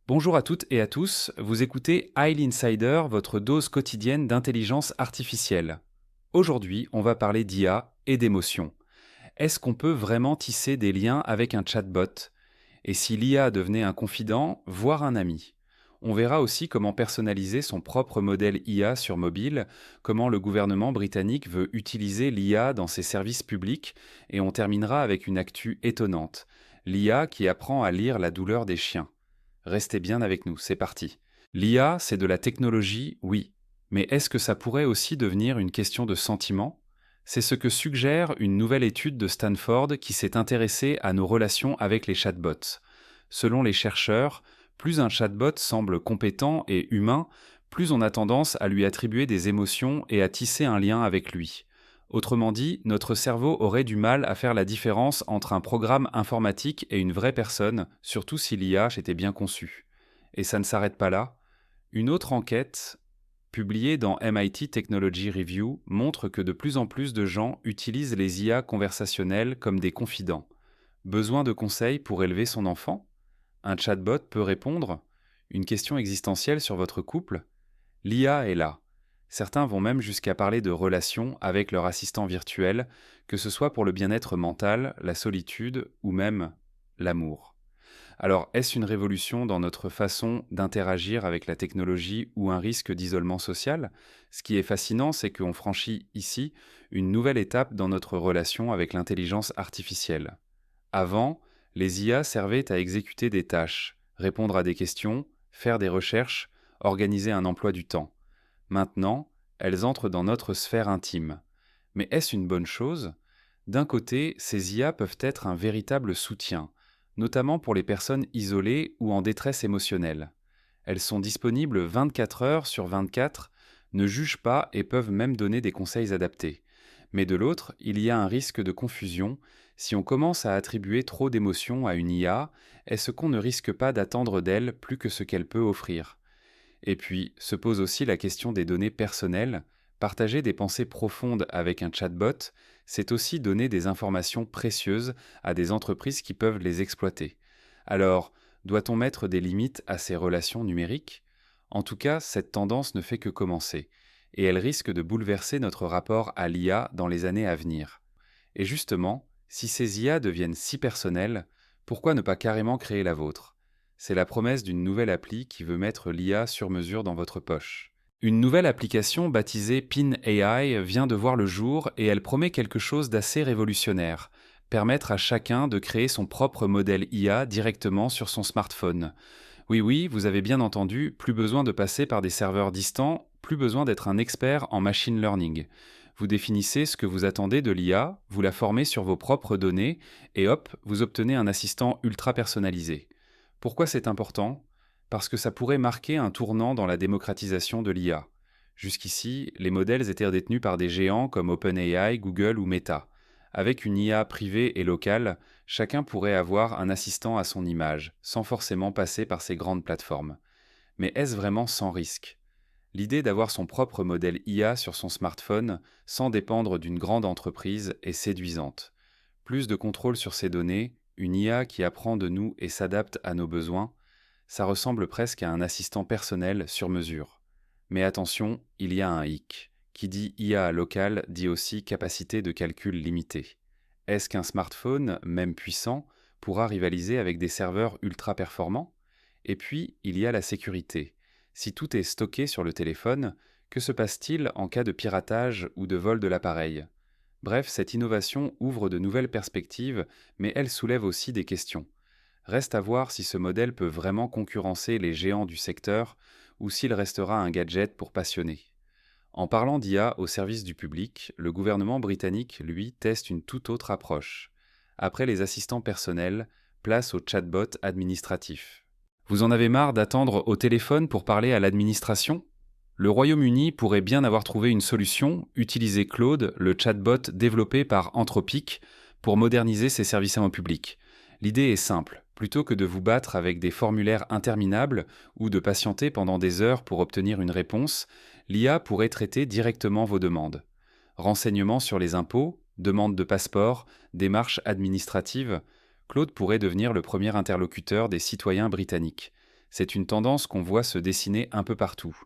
Bonjour à toutes et à tous, vous écoutez Isle Insider, votre dose quotidienne d'intelligence artificielle. Aujourd'hui, on va parler d'IA et d'émotion. Est-ce qu'on peut vraiment tisser des liens avec un chatbot? Et si l'IA devenait un confident, voire un ami? On verra aussi comment personnaliser son propre modèle IA sur mobile, comment le gouvernement britannique veut utiliser l'IA dans ses services publics, et on terminera avec une actu étonnante. L'IA qui apprend à lire la douleur des chiens. Restez bien avec nous, c'est parti. L'IA, c'est de la technologie, oui. Mais est-ce que ça pourrait aussi devenir une question de sentiment? C'est ce que suggère une nouvelle étude de Stanford qui s'est intéressée à nos relations avec les chatbots. Selon les chercheurs, plus un chatbot semble compétent et humain, plus on a tendance à lui attribuer des émotions et à tisser un lien avec lui. Autrement dit, notre cerveau aurait du mal à faire la différence entre un programme informatique et une vraie personne, surtout si l'IA était bien conçue. Et ça ne s'arrête pas là. Une autre enquête, publiée dans MIT Technology Review, montre que de plus en plus de gens utilisent les IA conversationnelles comme des confidents. Besoin de conseils pour élever son enfant? Un chatbot peut répondre? Une question existentielle sur votre couple? L'IA est là. Certains vont même jusqu'à parler de relations avec leur assistant virtuel, que ce soit pour le bien-être mental, la solitude ou même l'amour. Alors, est-ce une révolution dans notre façon d'interagir avec la technologie ou un risque d'isolement social? Ce qui est fascinant, c'est qu'on franchit ici une nouvelle étape dans notre relation avec l'intelligence artificielle. Avant, les IA servaient à exécuter des tâches, répondre à des questions, faire des recherches, organiser un emploi du temps. Maintenant, elles entrent dans notre sphère intime. Mais est-ce une bonne chose? D'un côté, ces IA peuvent être un véritable soutien, notamment pour les personnes isolées ou en détresse émotionnelle. Elles sont disponibles 24 heures sur 24, ne jugent pas et peuvent même donner des conseils adaptés. Mais de l'autre, il y a un risque de confusion. Si on commence à attribuer trop d'émotions à une IA, est-ce qu'on ne risque pas d'attendre d'elle plus que ce qu'elle peut offrir? Et puis, se pose aussi la question des données personnelles. Partager des pensées profondes avec un chatbot, c'est aussi donner des informations précieuses à des entreprises qui peuvent les exploiter. Alors, doit-on mettre des limites à ces relations numériques? En tout cas, cette tendance ne fait que commencer, et elle risque de bouleverser notre rapport à l'IA dans les années à venir. Et justement, si ces IA deviennent si personnelles, pourquoi ne pas carrément créer la vôtre? C'est la promesse d'une nouvelle appli qui veut mettre l'IA sur mesure dans votre poche. Une nouvelle application baptisée Pin AI vient de voir le jour et elle promet quelque chose d'assez révolutionnaire, permettre à chacun de créer son propre modèle IA directement sur son smartphone. Oui, oui, vous avez bien entendu, plus besoin de passer par des serveurs distants, plus besoin d'être un expert en machine learning. Vous définissez ce que vous attendez de l'IA, vous la formez sur vos propres données, et hop, vous obtenez un assistant ultra personnalisé. Pourquoi c'est important? Parce que ça pourrait marquer un tournant dans la démocratisation de l'IA. Jusqu'ici, les modèles étaient détenus par des géants comme OpenAI, Google ou Meta. Avec une IA privée et locale, chacun pourrait avoir un assistant à son image, sans forcément passer par ces grandes plateformes. Mais est-ce vraiment sans risque? L'idée d'avoir son propre modèle IA sur son smartphone, sans dépendre d'une grande entreprise, est séduisante. Plus de contrôle sur ses données, une IA qui apprend de nous et s'adapte à nos besoins, ça ressemble presque à un assistant personnel sur mesure. Mais attention, il y a un hic. Qui dit IA local dit aussi capacité de calcul limitée. Est-ce qu'un smartphone, même puissant, pourra rivaliser avec des serveurs ultra performants? Et puis, il y a la sécurité. Si tout est stocké sur le téléphone, que se passe-t-il en cas de piratage ou de vol de l'appareil? Bref, cette innovation ouvre de nouvelles perspectives, mais elle soulève aussi des questions. Reste à voir si ce modèle peut vraiment concurrencer les géants du secteur ou s'il restera un gadget pour passionnés. En parlant d'IA au service du public, le gouvernement britannique, lui, teste une toute autre approche. Après les assistants personnels, place aux chatbots administratifs. Vous en avez marre d'attendre au téléphone pour parler à l'administration? Le Royaume-Uni pourrait bien avoir trouvé une solution, utiliser Claude, le chatbot développé par Anthropic, pour moderniser ses services en public. L'idée est simple, plutôt que de vous battre avec des formulaires interminables ou de patienter pendant des heures pour obtenir une réponse, l'IA pourrait traiter directement vos demandes. Renseignements sur les impôts, demandes de passeport, démarches administratives, Claude pourrait devenir le premier interlocuteur des citoyens britanniques. C'est une tendance qu'on voit se dessiner un peu partout.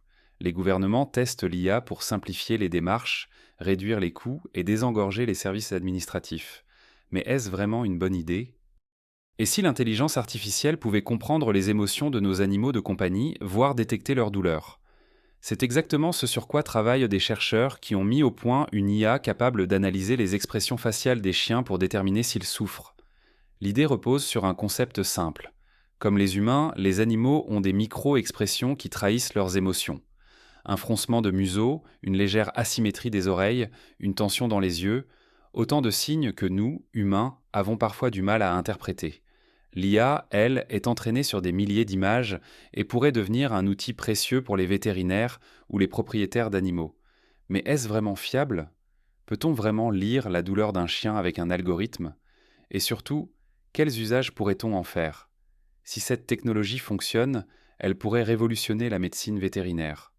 Les gouvernements testent l'IA pour simplifier les démarches, réduire les coûts et désengorger les services administratifs. Mais est-ce vraiment une bonne idée? Et si l'intelligence artificielle pouvait comprendre les émotions de nos animaux de compagnie, voire détecter leurs douleurs? C'est exactement ce sur quoi travaillent des chercheurs qui ont mis au point une IA capable d'analyser les expressions faciales des chiens pour déterminer s'ils souffrent. L'idée repose sur un concept simple. Comme les humains, les animaux ont des micro-expressions qui trahissent leurs émotions. Un froncement de museau, une légère asymétrie des oreilles, une tension dans les yeux, autant de signes que nous, humains, avons parfois du mal à interpréter. L'IA, elle, est entraînée sur des milliers d'images et pourrait devenir un outil précieux pour les vétérinaires ou les propriétaires d'animaux. Mais est-ce vraiment fiable? Peut-on vraiment lire la douleur d'un chien avec un algorithme? Et surtout, quels usages pourrait-on en faire? Si cette technologie fonctionne, elle pourrait révolutionner la médecine vétérinaire.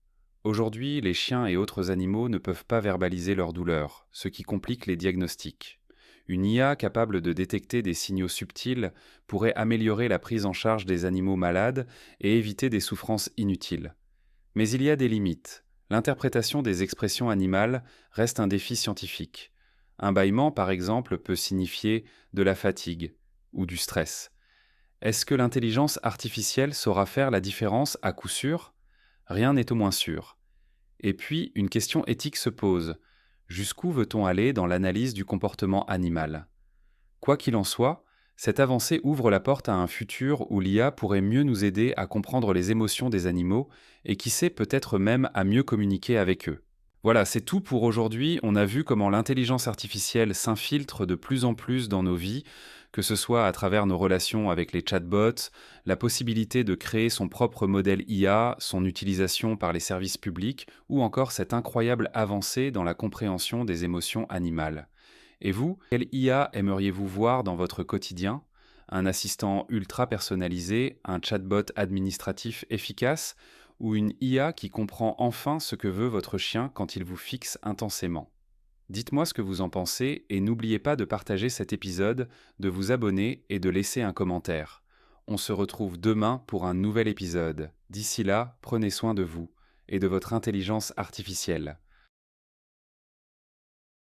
Aujourd'hui, les chiens et autres animaux ne peuvent pas verbaliser leur douleur, ce qui complique les diagnostics. Une IA capable de détecter des signaux subtils pourrait améliorer la prise en charge des animaux malades et éviter des souffrances inutiles. Mais il y a des limites. L'interprétation des expressions animales reste un défi scientifique. Un bâillement, par exemple, peut signifier de la fatigue ou du stress. Est-ce que l'intelligence artificielle saura faire la différence à coup sûr? Rien n'est au moins sûr. Et puis, une question éthique se pose. Jusqu'où veut-on aller dans l'analyse du comportement animal? Quoi qu'il en soit, cette avancée ouvre la porte à un futur où l'IA pourrait mieux nous aider à comprendre les émotions des animaux et qui sait peut-être même à mieux communiquer avec eux. Voilà, c'est tout pour aujourd'hui. On a vu comment l'intelligence artificielle s'infiltre de plus en plus dans nos vies, que ce soit à travers nos relations avec les chatbots, la possibilité de créer son propre modèle IA, son utilisation par les services publics, ou encore cette incroyable avancée dans la compréhension des émotions animales. Et vous, quelle IA aimeriez-vous voir dans votre quotidien? Un assistant ultra personnalisé, un chatbot administratif efficace ou une IA qui comprend enfin ce que veut votre chien quand il vous fixe intensément? Dites-moi ce que vous en pensez et n'oubliez pas de partager cet épisode, de vous abonner et de laisser un commentaire. On se retrouve demain pour un nouvel épisode. D'ici là, prenez soin de vous et de votre intelligence artificielle.